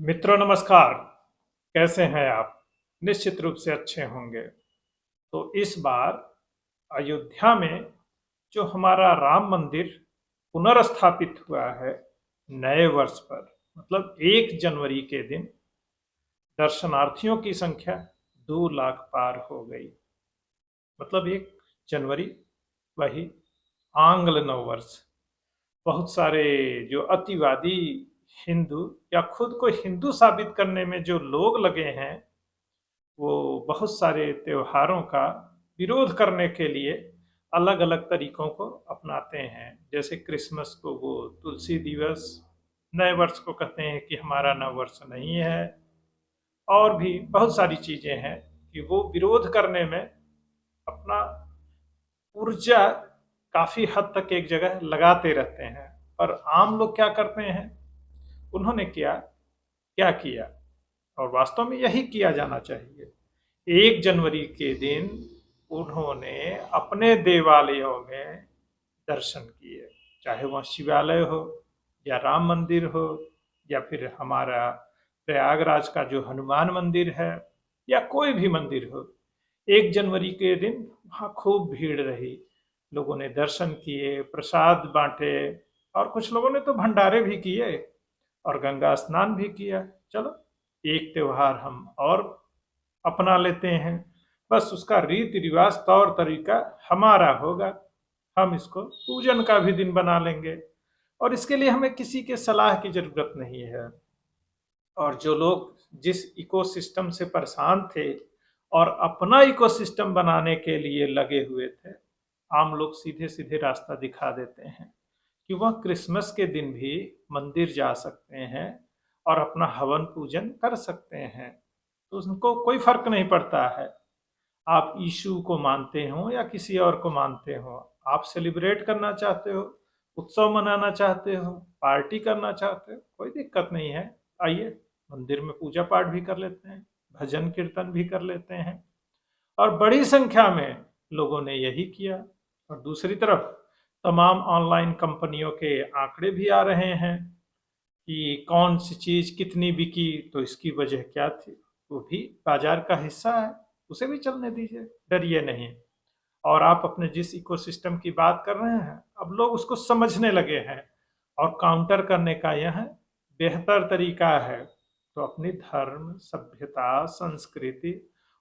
मित्रों नमस्कार। कैसे हैं आप? निश्चित रूप से अच्छे होंगे। तो इस बार अयोध्या में जो हमारा राम मंदिर पुनर्स्थापित हुआ है नए वर्ष पर, मतलब 1 जनवरी के दिन दर्शनार्थियों की संख्या 2 लाख पार हो गई। मतलब 1 जनवरी वही आंग्ल नव वर्ष। बहुत सारे जो अतिवादी हिंदू या खुद को हिंदू साबित करने में जो लोग लगे हैं, वो बहुत सारे त्योहारों का विरोध करने के लिए अलग अलग तरीकों को अपनाते हैं। जैसे क्रिसमस को वो तुलसी दिवस, नए वर्ष को कहते हैं कि हमारा नव वर्ष नहीं है, और भी बहुत सारी चीजें हैं कि वो विरोध करने में अपना ऊर्जा काफी हद तक एक जगह लगाते रहते हैं। पर आम लोग क्या करते हैं? उन्होंने क्या क्या किया, और वास्तव में यही किया जाना चाहिए। 1 जनवरी के दिन उन्होंने अपने देवालयों में दर्शन किए, चाहे वह शिवालय हो या राम मंदिर हो या फिर हमारा प्रयागराज का जो हनुमान मंदिर है या कोई भी मंदिर हो। 1 जनवरी के दिन वहाँ खूब भीड़ रही, लोगों ने दर्शन किए, प्रसाद बांटे, और कुछ लोगों ने तो भंडारे भी किए और गंगा स्नान भी किया। चलो, एक त्योहार हम और अपना लेते हैं, बस उसका रीति रिवाज तौर तरीका हमारा होगा। हम इसको पूजन का भी दिन बना लेंगे और इसके लिए हमें किसी के सलाह की जरूरत नहीं है। और जो लोग जिस इकोसिस्टम से परेशान थे और अपना इकोसिस्टम बनाने के लिए लगे हुए थे, आम लोग सीधे सीधे रास्ता दिखा देते हैं कि वह क्रिसमस के दिन भी मंदिर जा सकते हैं और अपना हवन पूजन कर सकते हैं। तो उनको कोई फर्क नहीं पड़ता है, आप यीशु को मानते हो या किसी और को मानते हो। आप सेलिब्रेट करना चाहते हो, उत्सव मनाना चाहते हो, पार्टी करना चाहते हो, कोई दिक्कत नहीं है। आइए, मंदिर में पूजा पाठ भी कर लेते हैं, भजन कीर्तन भी कर लेते हैं। और बड़ी संख्या में लोगों ने यही किया। और दूसरी तरफ तमाम ऑनलाइन कंपनियों के आंकड़े भी आ रहे हैं कि कौन सी चीज कितनी बिकी, तो इसकी वजह क्या थी। वो भी बाजार का हिस्सा है, उसे भी चलने दीजिए, डरिए नहीं। और आप अपने जिस इकोसिस्टम की बात कर रहे हैं, अब लोग उसको समझने लगे हैं और काउंटर करने का यह बेहतर तरीका है। तो अपनी धर्म, सभ्यता, संस्कृति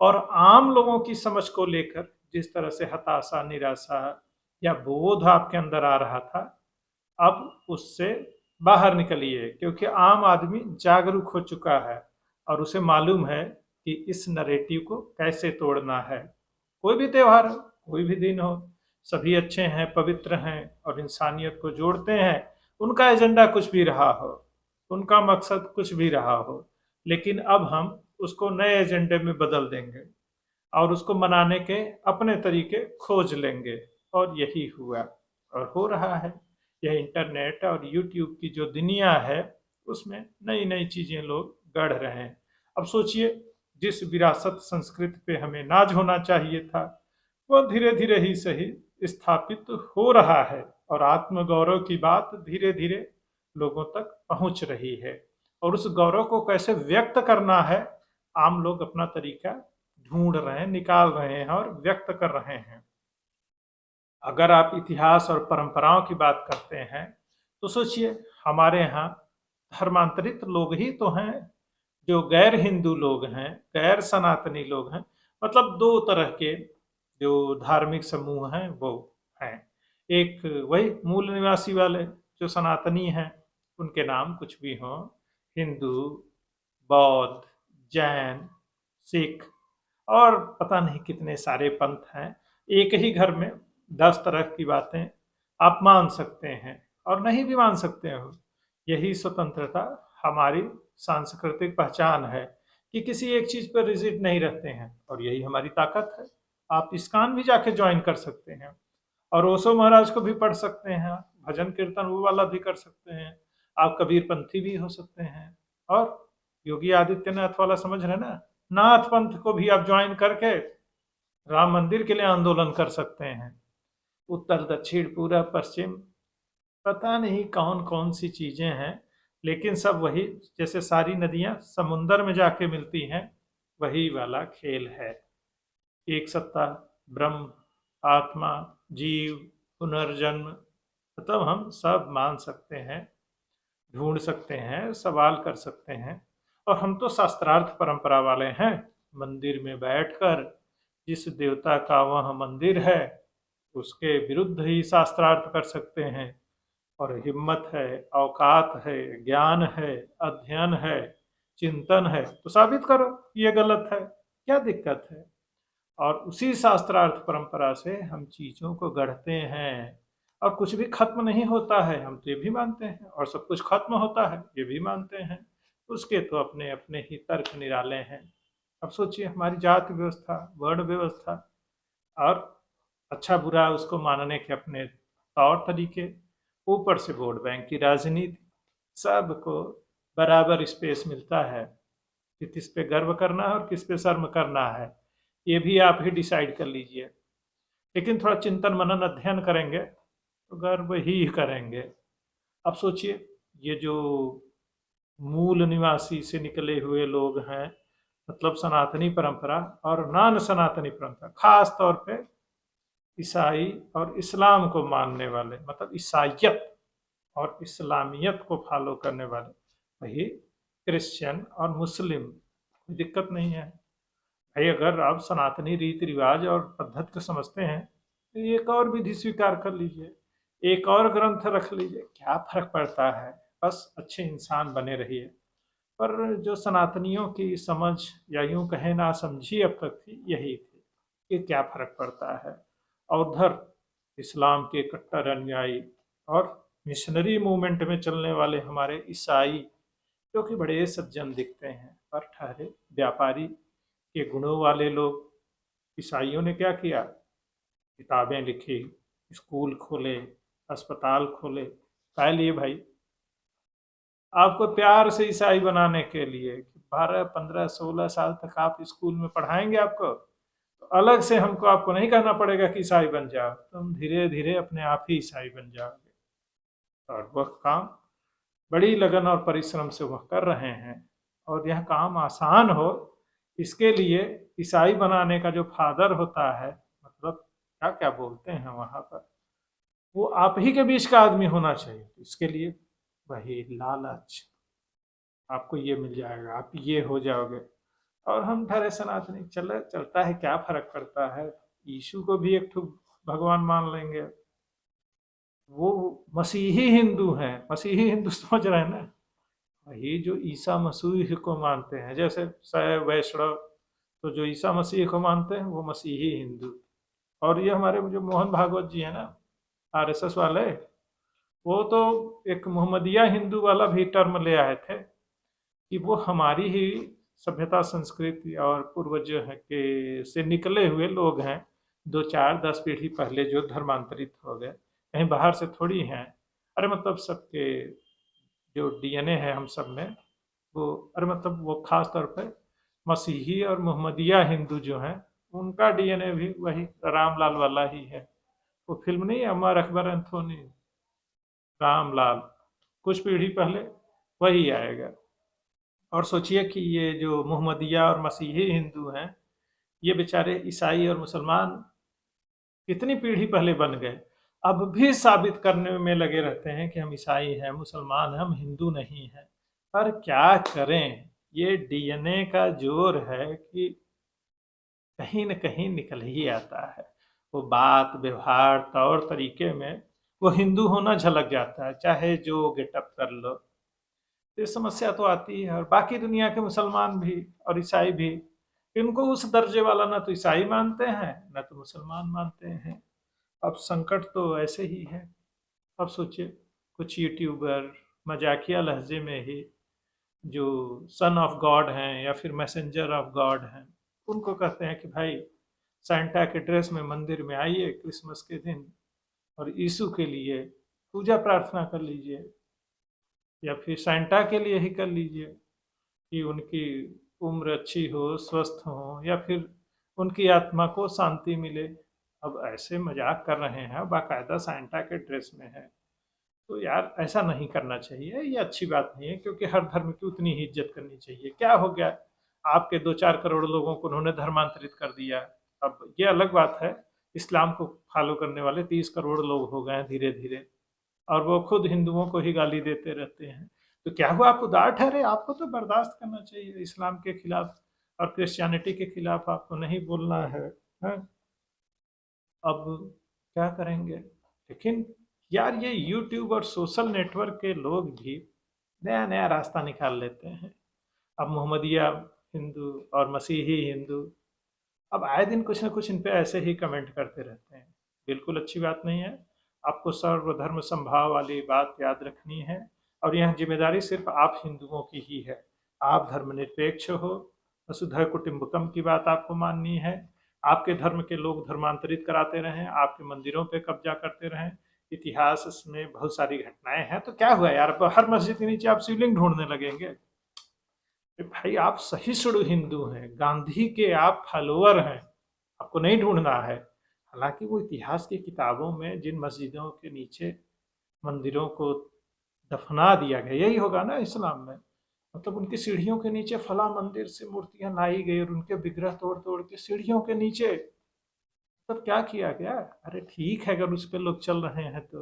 और आम लोगों की समझ को लेकर जिस तरह से हताशा, निराशा या बोध आपके अंदर आ रहा था, अब उससे बाहर निकलिए, क्योंकि आम आदमी जागरूक हो चुका है और उसे मालूम है कि इस नरेटिव को कैसे तोड़ना है। कोई भी त्योहार हो, कोई भी दिन हो, सभी अच्छे हैं, पवित्र हैं और इंसानियत को जोड़ते हैं। उनका एजेंडा कुछ भी रहा हो, उनका मकसद कुछ भी रहा हो, लेकिन अब हम उसको नए एजेंडे में बदल देंगे और उसको मनाने के अपने तरीके खोज लेंगे। और यही हुआ और हो रहा है। यह इंटरनेट और यूट्यूब की जो दुनिया है, उसमें नई नई चीजें लोग गढ़ रहे हैं। अब सोचिए, जिस विरासत संस्कृति पे हमें नाज होना चाहिए था, वह धीरे धीरे ही सही स्थापित हो रहा है और आत्मगौरव की बात धीरे धीरे लोगों तक पहुंच रही है। और उस गौरव को कैसे व्यक्त करना है, आम लोग अपना तरीका ढूंढ रहे हैं, निकाल रहे हैं और व्यक्त कर रहे हैं। अगर आप इतिहास और परंपराओं की बात करते हैं, तो सोचिए, हमारे यहाँ धर्मांतरित लोग ही तो हैं, जो गैर हिंदू लोग हैं, गैर सनातनी लोग हैं। मतलब दो तरह के जो धार्मिक समूह हैं वो हैं। एक वही मूल निवासी वाले जो सनातनी हैं, उनके नाम कुछ भी हों, हिंदू, बौद्ध, जैन, सिख और पता नहीं कितने सारे पंथ हैं। एक ही घर में 10 तरह की बातें आप मान सकते हैं और नहीं भी मान सकते हो। यही स्वतंत्रता हमारी सांस्कृतिक पहचान है कि किसी एक चीज पर रिजिड नहीं रहते हैं, और यही हमारी ताकत है। आप इस्कॉन भी जाके ज्वाइन कर सकते हैं और ओशो महाराज को भी पढ़ सकते हैं, भजन कीर्तन वो वाला भी कर सकते हैं। आप कबीरपंथी भी हो सकते हैं, और योगी आदित्यनाथ वाला समझ रहे ना, नाथ पंथ को भी आप ज्वाइन करके राम मंदिर के लिए आंदोलन कर सकते हैं। उत्तर, दक्षिण, पूरब, पश्चिम, पता नहीं कौन कौन सी चीजें हैं, लेकिन सब वही, जैसे सारी नदियां समुंदर में जाके मिलती हैं, वही वाला खेल है। एक सत्ता, ब्रह्म, आत्मा, जीव, पुनर्जन्म, मतलब हम सब मान सकते हैं, ढूंढ सकते हैं, सवाल कर सकते हैं। और हम तो शास्त्रार्थ परंपरा वाले हैं। मंदिर में बैठकर जिस देवता का वह मंदिर है उसके विरुद्ध ही शास्त्रार्थ कर सकते हैं। और हिम्मत है, औकात है, ज्ञान है, अध्ययन है, चिंतन है, तो साबित करो ये गलत है, क्या दिक्कत है। और उसी शास्त्रार्थ परंपरा से हम चीजों को गढ़ते हैं। और कुछ भी खत्म नहीं होता है, हम तो ये भी मानते हैं, और सब कुछ खत्म होता है ये भी मानते हैं। उसके तो अपने अपने ही तर्क निराले हैं। अब सोचिए, हमारी जाति व्यवस्था, वर्ण व्यवस्था, और अच्छा बुरा उसको मानने के अपने तौर तरीके, ऊपर से वोट बैंक की राजनीति, सबको बराबर स्पेस मिलता है कि किस पे गर्व करना है और किस पे शर्म करना है, ये भी आप ही डिसाइड कर लीजिए। लेकिन थोड़ा चिंतन मनन अध्ययन करेंगे तो गर्व ही करेंगे। अब सोचिए, ये जो मूल निवासी से निकले हुए लोग हैं, मतलब सनातनी परंपरा और नॉन सनातनी परंपरा, खास तौर पे ईसाई और इस्लाम को मानने वाले, मतलब ईसाइयत और इस्लामियत को फॉलो करने वाले, वही क्रिश्चियन और मुस्लिम, कोई दिक्कत नहीं है भाई। अगर आप सनातनी रीति रिवाज और पद्धति को समझते हैं तो एक और विधि स्वीकार कर लीजिए, एक और ग्रंथ रख लीजिए, क्या फर्क पड़ता है। बस अच्छे इंसान बने रहिए। पर जो सनातनियों की समझ, या यूं कहें ना समझी अब तक थी, यही थी कि क्या फर्क पड़ता है। और उधर इस्लाम के कट्टर अनुयायी और मिशनरी मूवमेंट में चलने वाले हमारे ईसाई, जो कि बड़े सज्जन दिखते हैं पर ठहरे व्यापारी के गुणों वाले लोग। ईसाइयों ने क्या किया, किताबें लिखी, स्कूल खोले, अस्पताल खोले, काय लिए भाई, आपको प्यार से ईसाई बनाने के लिए। 12 15 16 साल तक आप स्कूल में पढ़ाएंगे आपको, तो अलग से हमको आपको नहीं कहना पड़ेगा कि ईसाई बन जाओ, तुम धीरे धीरे अपने आप ही ईसाई बन जाओगे। और वह काम बड़ी लगन और परिश्रम से वह कर रहे हैं। और यह काम आसान हो, इसके लिए ईसाई बनाने का जो फादर होता है, मतलब क्या क्या बोलते हैं वहाँ पर, वो आप ही के बीच का आदमी होना चाहिए। इसके लिए वही लालच, आपको ये मिल जाएगा, आप ये हो जाओगे। और हम ठहरे सनातनी, चलता है, क्या फर्क पड़ता है। यीशु को भी एक ठो भगवान मान लेंगे, वो मसीही हिंदू हैं। मसीही हिंदू समझ रहे हैं ना, वही जो ईसा मसीह को मानते हैं, जैसे शैव वैष्णव, तो जो ईसा मसीह को मानते हैं वो मसीही हिंदू। और ये हमारे जो मोहन भागवत जी है ना, आरएसएस वाले, वो तो एक मोहम्मदिया हिंदू वाला भी टर्म ले आए थे कि वो हमारी ही सभ्यता, संस्कृति और पूर्वज है के से निकले हुए लोग हैं। 2 4 10 पीढ़ी पहले जो धर्मांतरित हो गए, कहीं बाहर से थोड़ी हैं। अरे मतलब सबके जो डीएनए है हम सब में, वो, अरे मतलब वो खास तौर पे मसीही और मोहम्मदिया हिंदू जो हैं, उनका डीएनए भी वही रामलाल वाला ही है। वो फिल्म नहीं है अमर अकबर एंथोनी, रामलाल, कुछ पीढ़ी पहले वही आएगा। और सोचिए कि ये जो मोहम्मदिया और मसीही हिंदू हैं, ये बेचारे ईसाई और मुसलमान कितनी पीढ़ी पहले बन गए, अब भी साबित करने में लगे रहते हैं कि हम ईसाई हैं, मुसलमान हैं, हम हिंदू नहीं हैं। पर क्या करें, ये डीएनए का जोर है कि कहीं न कहीं निकल ही आता है। वो बात, व्यवहार, तौर तरीके में वो हिंदू होना झलक जाता है, चाहे जो गेटअप कर लो। तो ये समस्या तो आती है। और बाकी दुनिया के मुसलमान भी और ईसाई भी, इनको उस दर्जे वाला ना तो ईसाई मानते हैं ना तो मुसलमान मानते हैं। अब संकट तो ऐसे ही है। अब सोचिए, कुछ यूट्यूबर मजाकिया लहजे में ही जो सन ऑफ गॉड हैं या फिर मैसेंजर ऑफ गॉड हैं, उनको कहते हैं कि भाई सांता के ड्रेस में मंदिर में आइए क्रिसमस के दिन और यीशु के लिए पूजा प्रार्थना कर लीजिए, या फिर सांता के लिए ही कर लीजिए कि उनकी उम्र अच्छी हो, स्वस्थ हो, या फिर उनकी आत्मा को शांति मिले। अब ऐसे मजाक कर रहे हैं, बाकायदा सांता के ड्रेस में है। तो यार ऐसा नहीं करना चाहिए, ये अच्छी बात नहीं है, क्योंकि हर धर्म की उतनी ही इज्जत करनी चाहिए। क्या हो गया, आपके 2-4 करोड़ लोगों को उन्होंने धर्मांतरित कर दिया। अब ये अलग बात है, इस्लाम को फॉलो करने वाले 30 करोड़ लोग हो गए हैं धीरे धीरे, और वो खुद हिंदुओं को ही गाली देते रहते हैं। तो क्या हुआ, आप उदार ठहरे? आपको तो बर्दाश्त करना चाहिए, इस्लाम के खिलाफ और क्रिश्चियनिटी के खिलाफ आपको नहीं बोलना है, हैं? अब क्या करेंगे? लेकिन यार, ये यूट्यूब और सोशल नेटवर्क के लोग भी नया नया रास्ता निकाल लेते हैं। अब मोहम्मदिया हिंदू और मसीही हिंदू, अब आए दिन कुछ ना कुछ इन पे ऐसे ही कमेंट करते रहते हैं। बिल्कुल अच्छी बात नहीं है। आपको सर्वधर्म समभाव वाली बात याद रखनी है, और यह जिम्मेदारी सिर्फ आप हिंदुओं की ही है। आप धर्मनिरपेक्ष हो, वसुधैव कुटुंबकम की बात आपको माननी है। आपके धर्म के लोग धर्मांतरित कराते रहें, आपके मंदिरों पे कब्जा करते रहें, इतिहास में बहुत सारी घटनाएं हैं। तो क्या हुआ यार, अब हर मस्जिद के नीचे आप शिवलिंग ढूंढने लगेंगे? भाई, आप सहिष्णु हिंदू हैं, गांधी के आप फॉलोअर हैं, आपको नहीं ढूंढना है। हालांकि वो इतिहास की किताबों में जिन मस्जिदों के नीचे मंदिरों को दफना दिया गया, यही होगा ना इस्लाम में। मतलब उनकी सीढ़ियों के नीचे फला मंदिर से मूर्तियां लाई गई और उनके विग्रह तोड़ तोड़ के सीढ़ियों के नीचे, तब क्या किया गया? अरे ठीक है, अगर उस पर लोग चल रहे हैं तो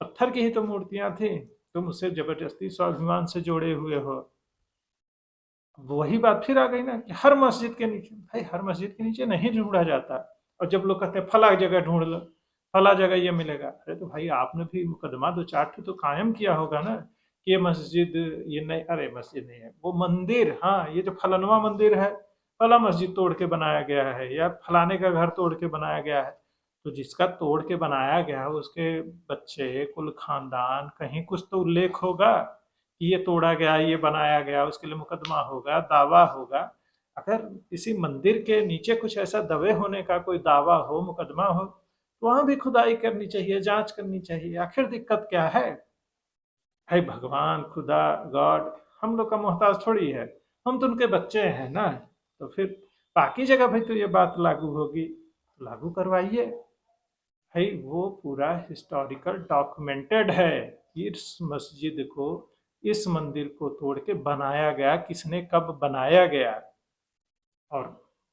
पत्थर की ही तो मूर्तियां थी, तुम उसे जबरदस्ती स्वाभिमान से जोड़े हुए हो। वही बात फिर आ गई ना कि हर मस्जिद के नीचे, भाई हर मस्जिद के नीचे नहीं ढूंढा जाता। और जब लोग कहते हैं फला जगह ढूंढ लो, फला जगह ये मिलेगा, अरे तो भाई आपने भी मुकदमा 2-4 तो कायम किया होगा ना कि ये मस्जिद, ये नहीं, अरे मस्जिद नहीं है वो मंदिर, हाँ ये जो फलनवा मंदिर है, फला मस्जिद तोड़ के बनाया गया है, या फलाने का घर तोड़ के बनाया गया है। तो जिसका तोड़ के बनाया गया है उसके बच्चे, कुल खानदान, कहीं कुछ तो उल्लेख होगा कि ये तोड़ा गया, ये बनाया गया, उसके लिए मुकदमा होगा, दावा होगा। अगर किसी मंदिर के नीचे कुछ ऐसा दबे होने का कोई दावा हो, मुकदमा हो, तो वहां भी खुदाई करनी चाहिए, जांच करनी चाहिए। आखिर दिक्कत क्या है? भाई भगवान, खुदा, गॉड हम लोग का मोहताज थोड़ी है, हम तो उनके बच्चे हैं ना। तो फिर बाकी जगह भी तो ये बात लागू होगी, तो लागू करवाइए। भाई वो पूरा हिस्टोरिकल डॉक्यूमेंटेड है कि इस मस्जिद को, इस मंदिर को तोड़ के बनाया गया, किसने कब बनाया गया। और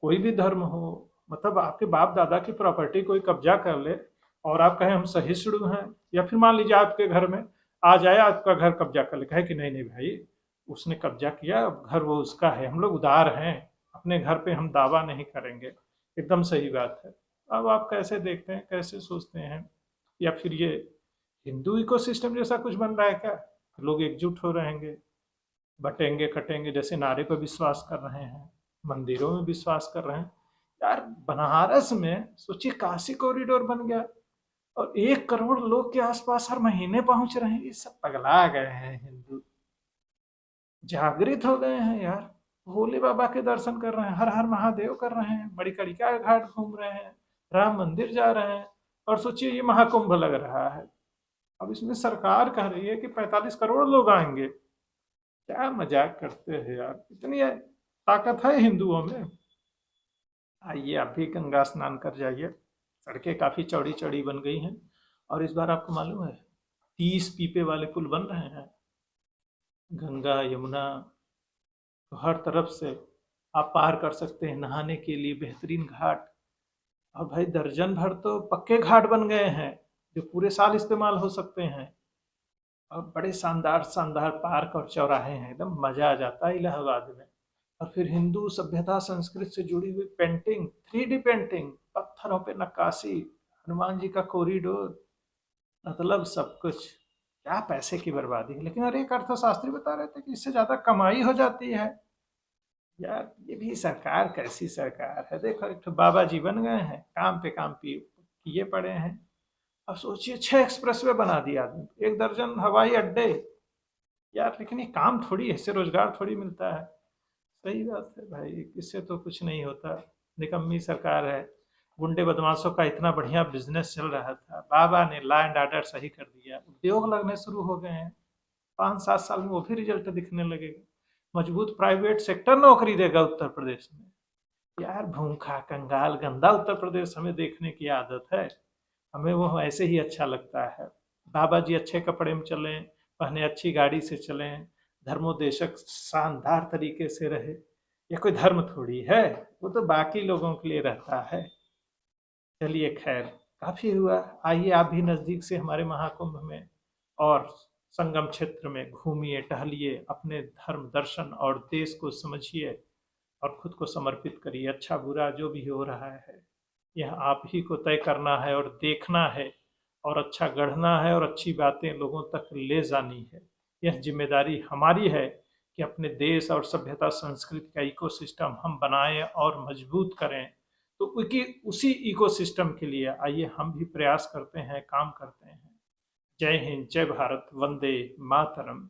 कोई भी धर्म हो, मतलब आपके बाप दादा की प्रॉपर्टी कोई कब्जा कर ले और आप कहें हम सहिष्णु हैं, या फिर मान लीजिए आपके घर में आ जाए, आपका घर कब्जा कर ले, कहे कि नहीं नहीं भाई, उसने कब्जा किया, अब घर वो उसका है, हम लोग उदार हैं, अपने घर पे हम दावा नहीं करेंगे। एकदम सही बात है। अब आप कैसे देखते हैं, कैसे सोचते हैं? या फिर ये हिंदू इकोसिस्टम जैसा कुछ बन रहा है क्या? लोग एकजुट हो रहेंगे, बटेंगे कटेंगे जैसे नारे पर विश्वास कर रहे हैं, मंदिरों में विश्वास कर रहे हैं। यार बनारस में सोचिए, काशी कॉरिडोर बन गया और 1 करोड़ लोग के आसपास हर महीने पहुंच रहे हैं। ये सब पगला गए हैं हिंदू, जागृत हो गए हैं यार। भोले बाबा के दर्शन कर रहे हैं, हर हर महादेव कर रहे हैं, मणिकर्णिका घाट घूम रहे हैं, राम मंदिर जा रहे हैं, और सोचिए ये महाकुंभ लग रहा है। अब इसमें सरकार कह रही है कि 45 करोड़ लोग आएंगे। क्या मजाक करते हैं यार, इतनी ताकत है हिंदुओं में? आइए आप भी गंगा स्नान कर जाइए, सड़कें काफ़ी चौड़ी चौड़ी बन गई हैं। और इस बार आपको मालूम है 30 पीपे वाले पुल बन रहे हैं, गंगा यमुना, तो हर तरफ से आप पार कर सकते हैं, नहाने के लिए बेहतरीन घाट। और भाई दर्जन भर तो पक्के घाट बन गए हैं जो पूरे साल इस्तेमाल हो सकते हैं। और बड़े शानदार शानदार पार्क और चौराहे हैं, एकदम मजा आ जाता है इलाहाबाद में। और फिर हिंदू सभ्यता संस्कृति से जुड़ी हुई पेंटिंग, 3D पेंटिंग, पत्थरों पे नक्काशी, हनुमान जी का कॉरिडोर, मतलब सब कुछ। क्या पैसे की बर्बादी है। लेकिन अरे एक अर्थशास्त्री बता रहे थे कि इससे ज्यादा कमाई हो जाती है। यार ये भी सरकार कैसी सरकार है? देखो, एक तो बाबा जी बन गए हैं, काम पे काम किए पड़े हैं। अब सोचिए 6 एक्सप्रेसवे बना दिया आदमी, 1 दर्जन हवाई अड्डे। यार लेकिन ये काम थोड़ी है, इससे रोजगार थोड़ी मिलता है। सही बात है भाई, इससे तो कुछ नहीं होता। निकम्मी सरकार है। गुंडे बदमाशों का इतना बढ़िया बिजनेस चल रहा था, बाबा ने लॉ एंड ऑर्डर सही कर दिया, उद्योग लगने शुरू हो गए हैं। 5-7 साल में वो भी रिजल्ट दिखने लगेगा। मजबूत प्राइवेट सेक्टर नौकरी देगा उत्तर प्रदेश में। यार भूखा कंगाल गंदा उत्तर प्रदेश हमें देखने की आदत है, हमें वो ऐसे ही अच्छा लगता है। बाबा जी अच्छे कपड़े में चलें, पहने अच्छी गाड़ी से चलें, धर्मोदेशक शानदार तरीके से रहे, ये कोई धर्म थोड़ी है, वो तो बाकी लोगों के लिए रहता है। चलिए खैर, काफी हुआ। आइए आप भी नजदीक से हमारे महाकुंभ में और संगम क्षेत्र में घूमिए, टहलिए, अपने धर्म दर्शन और देश को समझिए और खुद को समर्पित करिए। अच्छा बुरा जो भी हो रहा है, यह आप ही को तय करना है और देखना है, और अच्छा गढ़ना है और अच्छी बातें लोगों तक ले जानी है। यह जिम्मेदारी हमारी है कि अपने देश और सभ्यता संस्कृति का इकोसिस्टम हम बनाएं और मजबूत करें। तो उसी इकोसिस्टम के लिए आइए हम भी प्रयास करते हैं, काम करते हैं। जय हिंद, जय भारत, वंदे मातरम।